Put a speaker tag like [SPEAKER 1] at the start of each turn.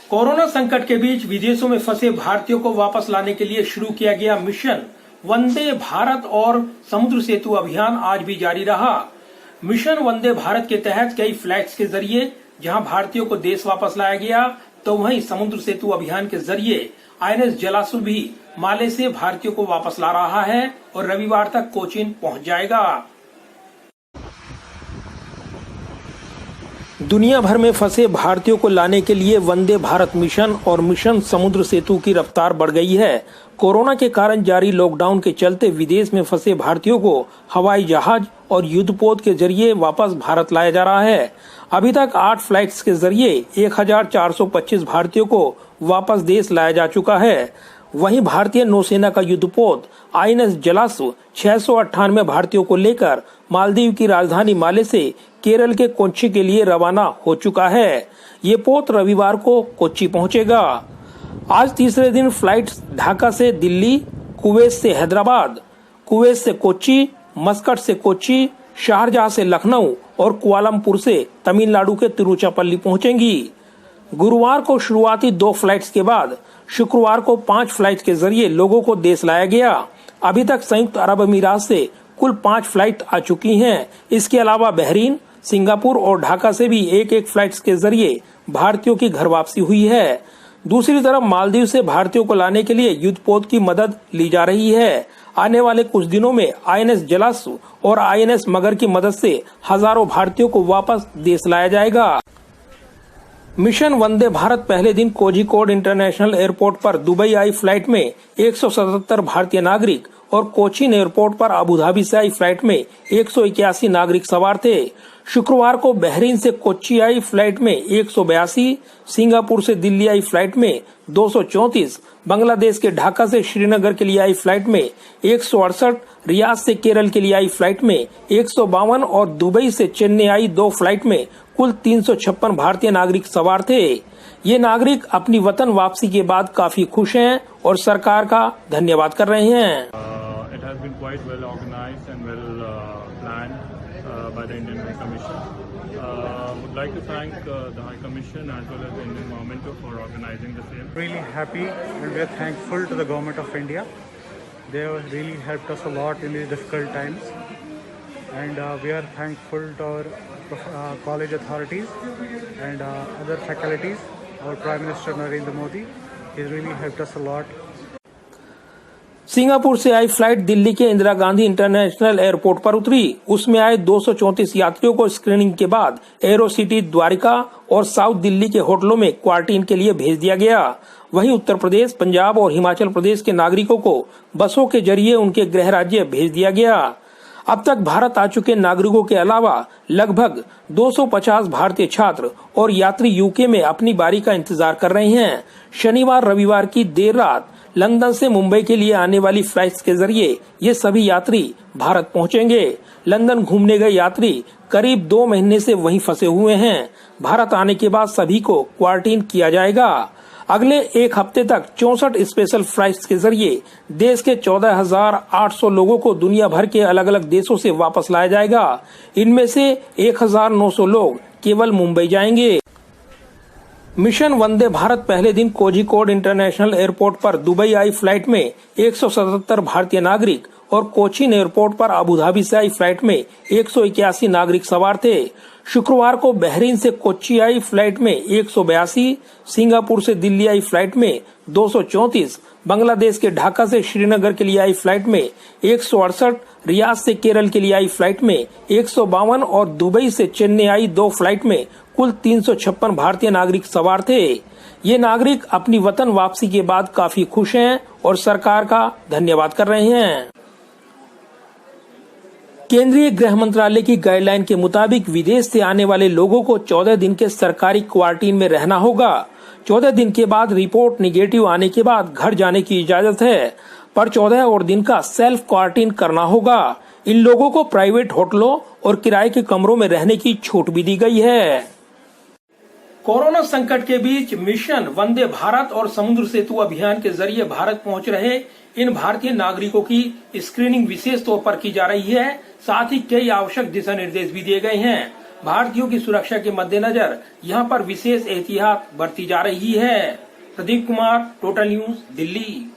[SPEAKER 1] Corona संकट के बीच विदेशों में फंसे भारतीयों को वापस लाने के लिए शुरू किया गया मिशन वंदे भारत और समुद्र सेतु अभियान आज भी जारी रहा। मिशन वंदे भारत के तहत कई फ्लाइट्स के जरिए जहां भारतीयों को देश वापस लाया गया, तो वहीं समुद्र सेतु अभियान के जरिए INS जलासु भी माले से भारतीयों को वापस ला रहा है और रविवार तक कोचीन पहुंच जाएगा। दुनिया भर में फंसे भारतीयों को लाने के लिए वंदे भारत मिशन और मिशन समुद्र सेतु की रफ्तार बढ़ गई है। कोरोना के कारण जारी लॉकडाउन के चलते विदेश में फंसे भारतीयों को हवाई जहाज और युद्धपोत के जरिए वापस भारत लाया जा रहा है। अभी तक 8 फ्लाइट्स के जरिए 1425 भारतीयों को वापस देश लाया जा चुका है। वहीं भारतीय नौसेना का युद्धपोत INS जलासु 698 भारतीयों को लेकर मालदीव की राजधानी माले से केरल के कोच्चि के लिए रवाना हो चुका है। ये पोत रविवार को कोच्चि पहुंचेगा। आज तीसरे दिन फ्लाइट्स ढाका से दिल्ली, कुवैत से हैदराबाद, कुवैत से कोच्चि, मस्कट से कोच्चि, शारजाह से लखनऊ और कुआलालंपुर से तमिलनाडु के तिरुचिरापल्ली पहुंचेंगी। गुरुवार को शुरुआती 2 फ्लाइट्स के बाद शुक्रवार को 5 फ्लाइट के जरिए लोगों को देश लाया गया। अभी तक संयुक्त अरब अमीरात से कुल 5 फ्लाइट आ चुकी हैं। इसके अलावा बहरीन, सिंगापुर और ढाका से भी एक फ्लाइट्स के जरिए भारतीयों की घर वापसी हुई है। दूसरी तरफ मालदीव से भारतीयों को लाने के लिए युद्धपोत की मदद ली जा रही है। आने वाले कुछ दिनों में INS जलासु और INS मगर की मदद से हजारों भारतीयों को वापस देश लाया जाएगा। मिशन वंदे भारत पहले दिन कोझिकोड इंटरनेशनल एयरपोर्ट पर दुबई आई फ्लाइट में 177 भारतीय नागरिक और कोचीन एयरपोर्ट पर अबुधाबी से आई फ्लाइट में 181 नागरिक सवार थे। शुक्रवार को बहरीन से कोच्चि आई फ्लाइट में 182, सिंगापुर से दिल्ली आई फ्लाइट में 234, बांग्लादेश के ढाका से श्रीनगर के लिए आई फ्लाइट में 168, रियाद से केरल के लिए आई फ्लाइट में 152 और दुबई से चेन्नई आई 2 फ्लाइट में कुल 356 भारतीय नागरिक सवार थे। ये नागरिक अपनी वतन वापसी के बाद काफी खुश हैं और सरकार का धन्यवाद कर रहे हैं।
[SPEAKER 2] It has been quite well organized and well planned by the Indian High Commission. Would like to thank the High Commission as well as the Indian Momento for organizing the same.
[SPEAKER 3] Really happy and we are thankful to the Government of India. They have really helped us a lot in these difficult times, and we are thankful to our college authorities and other faculties. Our Prime Minister Narendra Modi, he really helped us a lot.
[SPEAKER 1] Singapore से आई flight Delhi के Indira Gandhi international airport पर उतरी। उसमें आए 234 यात्रियों को screening के बाद एरो सिटी द्वारिका और साउथ दिल्ली के होटलों में क्वारंटीन के लिए भेज दिया गया। वहीं उत्तर प्रदेश, पंजाब और हिमाचल प्रदेश के नागरिकों को बसों के जरिए उनके गृह राज्य भेज दिया गया। अब तक भारत आ चुके नागरिकों के अलावा लगभग 250 भारतीय छात्र और यात्री यूके में अपनी बारी का इंतजार कर रहे हैं। शनिवार रविवार की देर रात लंदन से मुंबई के लिए आने वाली फ्लाइट्स के जरिए ये सभी यात्री भारत पहुंचेंगे। लंदन घूमने गए यात्री करीब 2 महीने से वहीं फंसे हुए हैं। भारत आने के बाद सभी को क्वारंटीन किया जाएगा। अगले 1 हफ्ते तक 64 स्पेशल फ्लाइट्स के जरिए देश के 14,800 लोगों को दुनिया भर के अलग अलग देशों से वापस लाया जाएगा। इनमें से 1,900 लोग केवल मुंबई जाएंगे। मिशन वंदे भारत पहले दिन कोझिकोड इंटरनेशनल एयरपोर्ट पर दुबई आई फ्लाइट में 177 भारतीय नागरिक और कोचीन एयरपोर्ट पर अबुधाबी से आई फ्लाइट में 181 नागरिक सवार थे। शुक्रवार को बहरीन से कोच्चि आई फ्लाइट में 182, सिंगापुर से दिल्ली आई फ्लाइट में 234, बांग्लादेश के ढाका से श्रीनगर के लिए आई फ्लाइट में 168, रियाद से केरल के लिए आई फ्लाइट में 152 और दुबई से चेन्नई आई 2 फ्लाइट में कुल 356 भारतीय नागरिक सवार थे। ये नागरिक अपनी वतन वापसी के बाद काफी खुश हैं और सरकार का धन्यवाद कर रहे हैं। केंद्रीय गृह मंत्रालय की गाइडलाइन के मुताबिक विदेश से आने वाले लोगों को 14 दिन के सरकारी क्वारंटीन में रहना होगा। 14 दिन के बाद रिपोर्ट निगेटिव आने के बाद घर जाने की इजाजत है, पर 14 और दिन का सेल्फ क्वारंटीन करना होगा। इन लोगों को प्राइवेट होटलों और किराए के कमरों में रहने की छूट भी दी गई है। कोरोना संकट के बीच मिशन वंदे भारत और समुद्र सेतु अभियान के जरिए भारत पहुंच रहे इन भारतीय नागरिकों की स्क्रीनिंग विशेष तौर पर की जा रही है। साथ ही कई आवश्यक दिशा निर्देश भी दिए गए हैं। भारतीयों की सुरक्षा के मद्देनजर यहां पर विशेष एहतियात बरती जा रही है। Pradeep Kumar, total news, Delhi.